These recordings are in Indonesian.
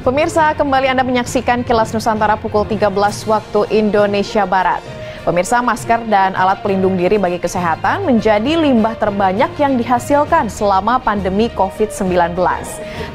Pemirsa, kembali Anda menyaksikan Kilas Nusantara pukul 13 waktu Indonesia Barat. Pemirsa, masker dan alat pelindung diri bagi kesehatan menjadi limbah terbanyak yang dihasilkan selama pandemi COVID-19.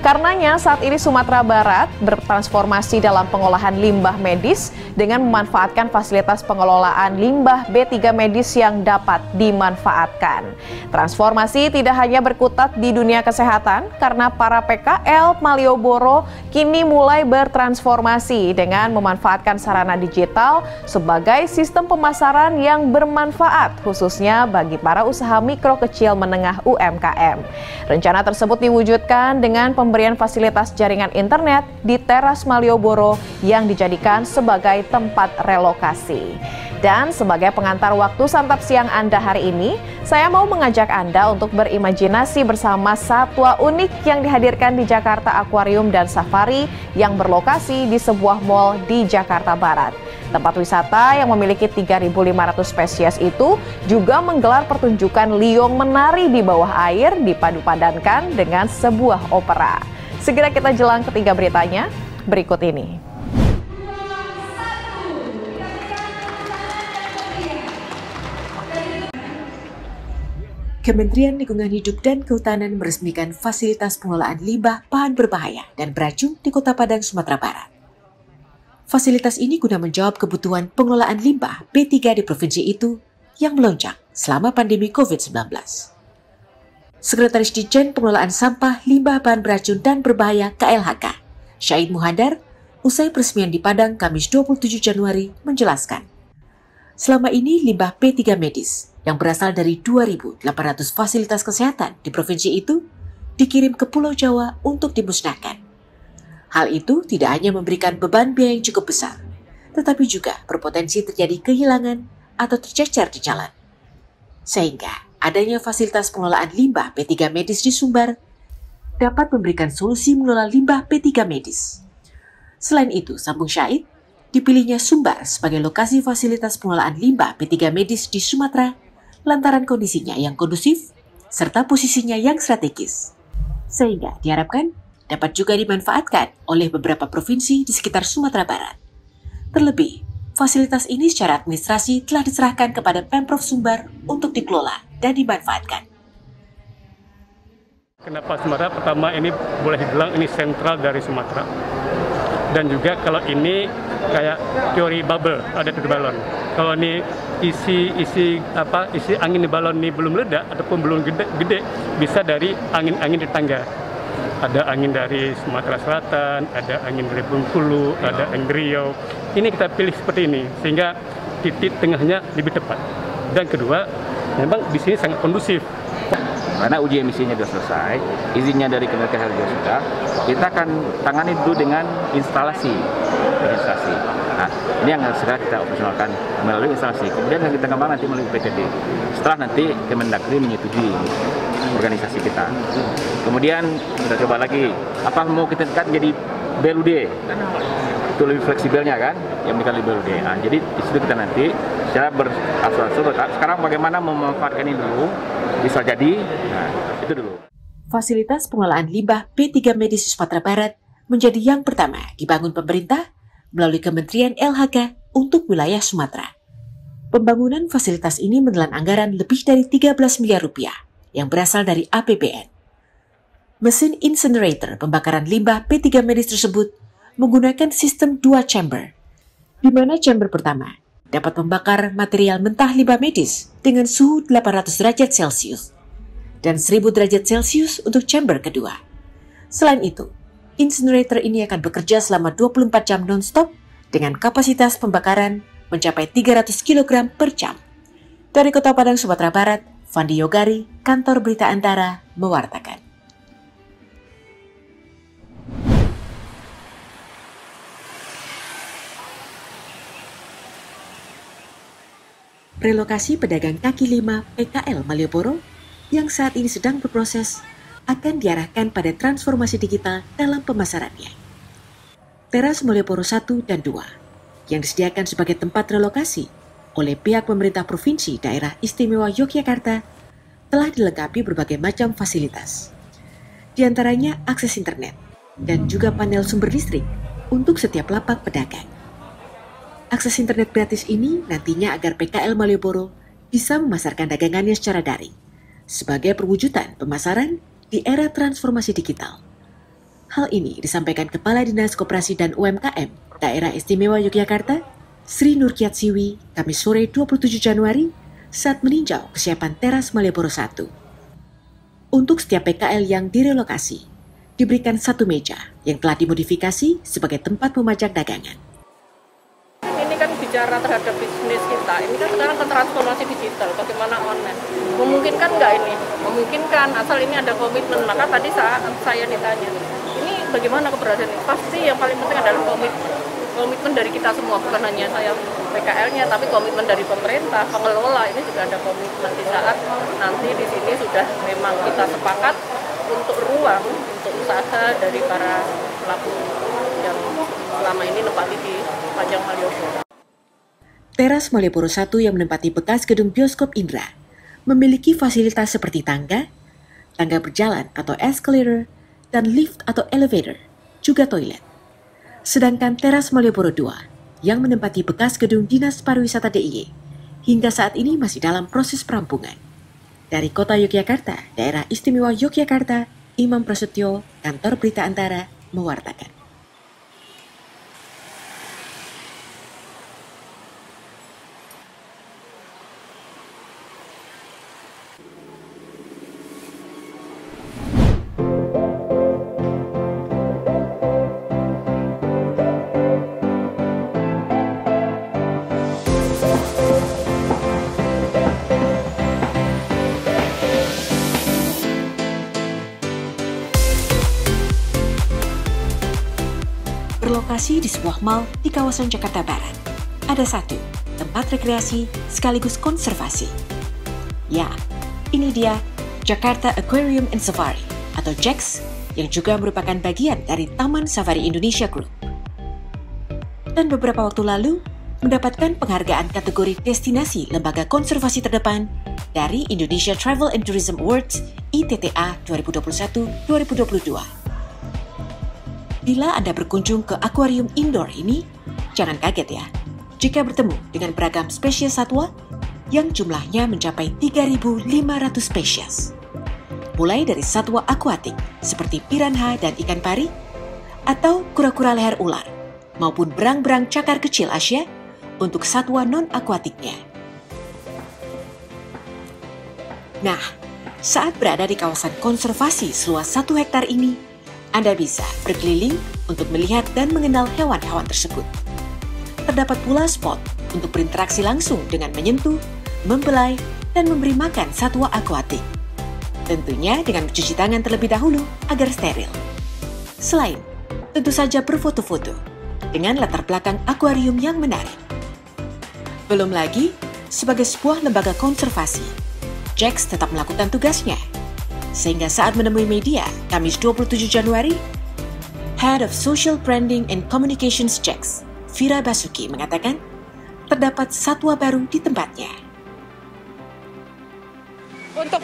Karenanya saat ini Sumatera Barat bertransformasi dalam pengolahan limbah medis dengan memanfaatkan fasilitas pengelolaan limbah B3 medis yang dapat dimanfaatkan. Transformasi tidak hanya berkutat di dunia kesehatan karena para PKL Malioboro kini mulai bertransformasi dengan memanfaatkan sarana digital sebagai sistem pemasaran yang bermanfaat khususnya bagi para usaha mikro kecil menengah UMKM. Rencana tersebut diwujudkan dengan pemberian fasilitas jaringan internet di teras Malioboro yang dijadikan sebagai tempat relokasi. Dan sebagai pengantar waktu santap siang Anda hari ini, saya mau mengajak Anda untuk berimajinasi bersama satwa unik yang dihadirkan di Jakarta Aquarium dan Safari yang berlokasi di sebuah mal di Jakarta Barat. Tempat wisata yang memiliki 3.500 spesies itu juga menggelar pertunjukan liong menari di bawah air dipadu-padankan dengan sebuah opera. Segera kita jelang ketiga beritanya berikut ini. Kementerian Lingkungan Hidup dan Kehutanan meresmikan fasilitas pengelolaan limbah bahan berbahaya dan beracun di Kota Padang, Sumatera Barat. Fasilitas ini guna menjawab kebutuhan pengelolaan limbah B3 di provinsi itu yang melonjak selama pandemi COVID-19. Sekretaris Ditjen Pengelolaan Sampah, Limbah Bahan Beracun dan Berbahaya KLHK, Syahid Muhadar, usai peresmian di Padang Kamis 27 Januari menjelaskan, selama ini limbah B3 medis yang berasal dari 2.800 fasilitas kesehatan di provinsi itu dikirim ke Pulau Jawa untuk dimusnahkan. Hal itu tidak hanya memberikan beban biaya yang cukup besar, tetapi juga berpotensi terjadi kehilangan atau tercecer di jalan. Sehingga adanya fasilitas pengelolaan limbah B3 medis di Sumbar dapat memberikan solusi mengelola limbah B3 medis. Selain itu, sambung Syahid, dipilihnya Sumbar sebagai lokasi fasilitas pengelolaan limbah B3 medis di Sumatera lantaran kondisinya yang kondusif serta posisinya yang strategis. Sehingga diharapkan dapat juga dimanfaatkan oleh beberapa provinsi di sekitar Sumatera Barat. Terlebih, fasilitas ini secara administrasi telah diserahkan kepada Pemprov Sumbar untuk dikelola dan dimanfaatkan. Kenapa Sumatera? Pertama, ini boleh dibilang ini sentral dari Sumatera. Dan juga kalau ini kayak teori bubble, ada teori balon. Kalau ini isi angin di balon ini belum meledak ataupun belum gede, bisa dari angin-angin tetangga. Ada angin dari Sumatera Selatan, ada angin dari Bengkulu, ada angin Riau. Ini kita pilih seperti ini sehingga titik tengahnya lebih tepat. Dan kedua, memang di sini sangat kondusif. Karena uji emisinya sudah selesai, izinnya dari Kementerian juga sudah, kita akan tangani dulu dengan instalasi. Nah, ini yang segera kita operasionalkan melalui instalasi. Kemudian yang kita kembangkan nanti melalui PTD. Setelah nanti Kemendagri menyetujui organisasi kita. Kemudian kita coba lagi, apa mau kita tingkat jadi BLUD? Itu lebih fleksibelnya kan, yang dikali BLUD. Nah, jadi di situ kita nanti secara beransur-ansur. Sekarang bagaimana memanfaatkan ini dulu, bisa jadi, nah itu dulu. Fasilitas pengelolaan limbah B3 medis Sumatera Barat menjadi yang pertama dibangun pemerintah melalui Kementerian LHK untuk wilayah Sumatera. Pembangunan fasilitas ini menelan anggaran lebih dari 13 miliar rupiah yang berasal dari APBN. Mesin incinerator pembakaran limbah B3 medis tersebut menggunakan sistem 2 chamber, di mana chamber pertama dapat membakar material mentah limbah medis dengan suhu 800 derajat Celcius dan 1000 derajat Celcius untuk chamber kedua. Selain itu, incinerator ini akan bekerja selama 24 jam non-stop dengan kapasitas pembakaran mencapai 300 kg per jam. Dari Kota Padang, Sumatera Barat, Fandi Yogari, Kantor Berita Antara, mewartakan. Relokasi pedagang kaki lima PKL Malioboro yang saat ini sedang berproses akan diarahkan pada transformasi digital dalam pemasarannya. Teras Malioboro 1 dan 2 yang disediakan sebagai tempat relokasi oleh pihak pemerintah Provinsi Daerah Istimewa Yogyakarta telah dilengkapi berbagai macam fasilitas. Di antaranya akses internet, dan juga panel sumber listrik untuk setiap lapak pedagang. Akses internet gratis ini nantinya agar PKL Malioboro bisa memasarkan dagangannya secara daring sebagai perwujudan pemasaran di era transformasi digital. Hal ini disampaikan Kepala Dinas Koperasi dan UMKM Daerah Istimewa Yogyakarta, Sri Nurkiat Siwi, Kamis sore 27 Januari saat meninjau kesiapan teras Malioboro 1. Untuk setiap PKL yang direlokasi, diberikan satu meja yang telah dimodifikasi sebagai tempat memajang dagangan. Ini kan bicara terhadap bisnis kita, ini kan sekarang ke transformasi digital, bagaimana online. Memungkinkan nggak ini? Memungkinkan, asal ini ada komitmen. Maka tadi saat saya ditanya, ini bagaimana keberadaan ini? Pasti yang paling penting adalah komitmen dari kita semua, bukan hanya saya PKL-nya, tapi komitmen dari pemerintah, pengelola, ini juga ada komitmen di saat nanti di sini sudah memang kita sepakat untuk ruang, untuk usaha dari para pelaku yang selama ini menempati di Panjang Malioboro. Teras Malioboro 1 yang menempati bekas gedung bioskop Indra memiliki fasilitas seperti tangga berjalan atau escalator, dan lift atau elevator, juga toilet. Sedangkan teras Malioboro 2 yang menempati bekas gedung Dinas Pariwisata DIY hingga saat ini masih dalam proses perampungan. Dari Kota Yogyakarta, Daerah Istimewa Yogyakarta, Imam Prasetyo, Kantor Berita Antara, mewartakan. Berlokasi di sebuah mall di kawasan Jakarta Barat, ada satu tempat rekreasi sekaligus konservasi. Ya, ini dia Jakarta Aquarium and Safari atau JAX yang juga merupakan bagian dari Taman Safari Indonesia Group. Dan beberapa waktu lalu mendapatkan penghargaan kategori destinasi lembaga konservasi terdepan dari Indonesia Travel and Tourism Awards ITTA 2021-2022. Bila Anda berkunjung ke akuarium indoor ini, jangan kaget ya jika bertemu dengan beragam spesies satwa yang jumlahnya mencapai 3.500 spesies. Mulai dari satwa akuatik seperti piranha dan ikan pari, atau kura-kura leher ular, maupun berang-berang cakar kecil Asia untuk satwa non-akuatiknya. Nah, saat berada di kawasan konservasi seluas 1 hektar ini, Anda bisa berkeliling untuk melihat dan mengenal hewan-hewan tersebut. Terdapat pula spot untuk berinteraksi langsung dengan menyentuh, membelai, dan memberi makan satwa akuatik. Tentunya dengan mencuci tangan terlebih dahulu agar steril. Selain, tentu saja berfoto-foto dengan latar belakang akuarium yang menarik. Belum lagi, sebagai sebuah lembaga konservasi, JAX tetap melakukan tugasnya. Sehingga saat menemui media, Kamis 27 Januari, Head of Social Branding and Communications JAX, Vira Basuki mengatakan, terdapat satwa baru di tempatnya. Untuk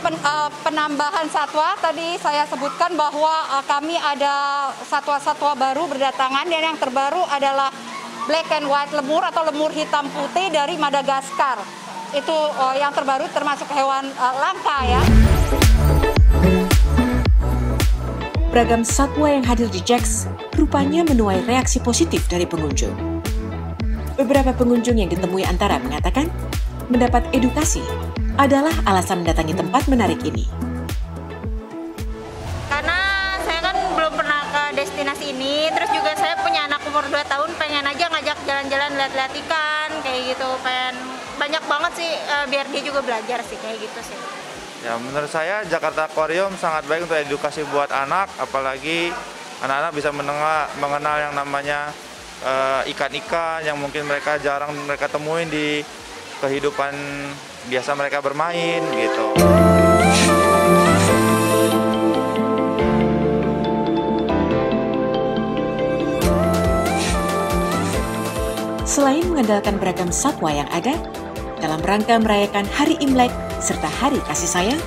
penambahan satwa, tadi saya sebutkan bahwa kami ada satwa-satwa baru berdatangan, dan yang terbaru adalah black and white lemur atau lemur hitam putih dari Madagaskar. Itu yang terbaru, termasuk hewan langka ya. Beragam satwa yang hadir di JAX rupanya menuai reaksi positif dari pengunjung. Beberapa pengunjung yang ditemui Antara mengatakan mendapat edukasi adalah alasan mendatangi tempat menarik ini. Karena saya kan belum pernah ke destinasi ini, terus juga saya punya anak umur 2 tahun, pengen aja ngajak jalan-jalan lihat-lihat ikan, kayak gitu. Pengen banyak banget sih, biar dia juga belajar sih, kayak gitu sih. Ya, menurut saya Jakarta Aquarium sangat baik untuk edukasi buat anak, apalagi anak-anak bisa mengenal yang namanya ikan-ikan yang mungkin mereka jarang mereka temuin di kehidupan biasa mereka bermain gitu. Selain mengandalkan beragam satwa yang ada, dalam rangka merayakan Hari Imlek serta Hari Kasih Sayang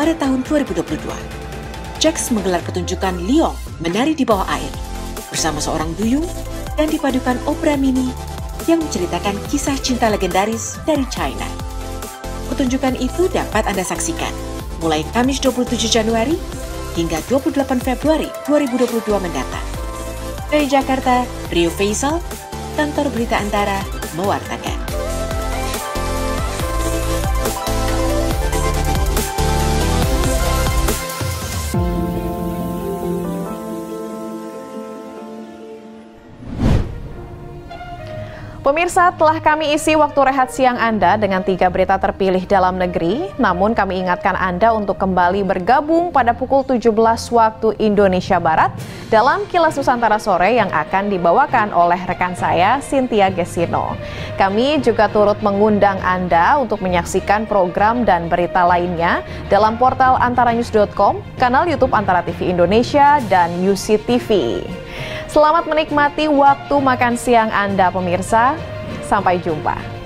pada tahun 2022, Jax menggelar pertunjukan Liong menari di bawah air bersama seorang duyung dan dipadukan opera mini yang menceritakan kisah cinta legendaris dari China. Pertunjukan itu dapat Anda saksikan mulai Kamis 27 Januari hingga 28 Februari 2022 mendatang. Dari Jakarta, Rio Faisal, Kantor Berita Antara, mewartakan. Pemirsa, telah kami isi waktu rehat siang Anda dengan 3 berita terpilih dalam negeri, namun kami ingatkan Anda untuk kembali bergabung pada pukul 17 waktu Indonesia Barat dalam Kilas Nusantara Sore yang akan dibawakan oleh rekan saya, Cynthia Gesino. Kami juga turut mengundang Anda untuk menyaksikan program dan berita lainnya dalam portal antaranews.com, kanal YouTube Antara TV Indonesia, dan UCTV. Selamat menikmati waktu makan siang Anda, pemirsa. Sampai jumpa.